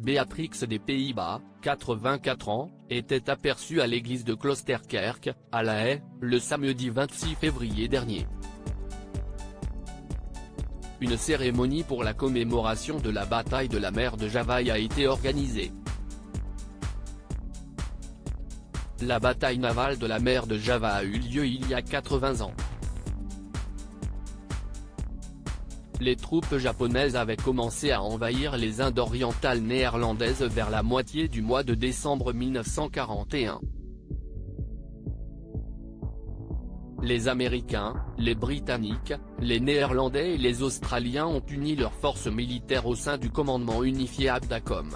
Béatrix des Pays-Bas, 84 ans, était aperçue à l'église de Kloosterkerk, à La Haye, le samedi 26 février dernier. Une cérémonie pour la commémoration de la bataille de la mer de Java a été organisée. La bataille navale de la mer de Java a eu lieu il y a 80 ans. Les troupes japonaises avaient commencé à envahir les Indes orientales néerlandaises vers la moitié du mois de décembre 1941. Les Américains, les Britanniques, les Néerlandais et les Australiens ont uni leurs forces militaires au sein du commandement unifié ABDACOM.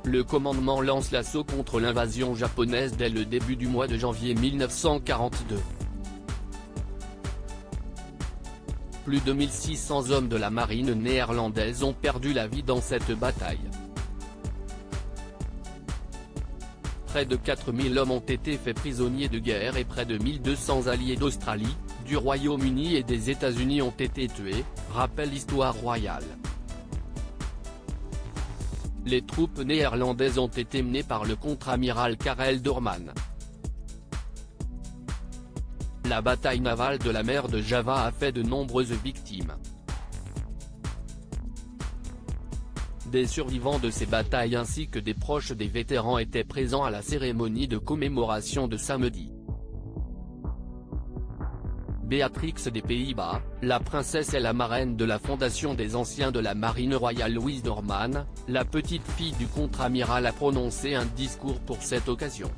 Le commandement lance l'assaut contre l'invasion japonaise dès le début du mois de janvier 1942. Plus de 1600 hommes de la marine néerlandaise ont perdu la vie dans cette bataille. Près de 4000 hommes ont été faits prisonniers de guerre et près de 1200 alliés d'Australie, du Royaume-Uni et des États-Unis ont été tués, rappelle l'histoire royale. Les troupes néerlandaises ont été menées par le contre-amiral Karel Doorman. La bataille navale de la mer de Java a fait de nombreuses victimes. Des survivants de ces batailles ainsi que des proches des vétérans étaient présents à la cérémonie de commémoration de samedi. Béatrix des Pays-Bas, la princesse et la marraine de la fondation des anciens de la marine royale Louise Doorman, la petite fille du contre-amiral a prononcé un discours pour cette occasion.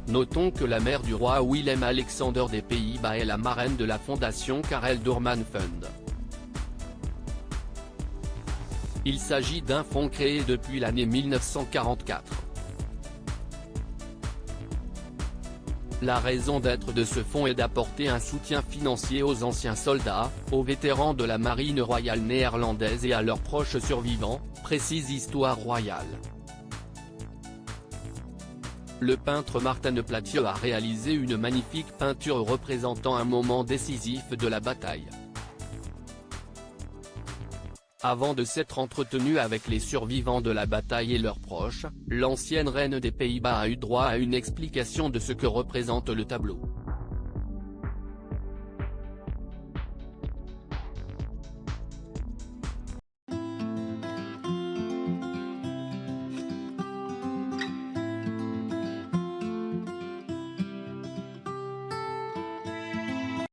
Notons que la mère du roi Willem-Alexander des Pays-Bas est la marraine de la fondation Karel Doorman Fund. Il s'agit d'un fonds créé depuis l'année 1944. La raison d'être de ce fonds est d'apporter un soutien financier aux anciens soldats, aux vétérans de la marine royale néerlandaise et à leurs proches survivants, précise Histoire royale. Le peintre Martin Plathieu a réalisé une magnifique peinture représentant un moment décisif de la bataille. Avant de s'être entretenu avec les survivants de la bataille et leurs proches, l'ancienne reine des Pays-Bas a eu droit à une explication de ce que représente le tableau.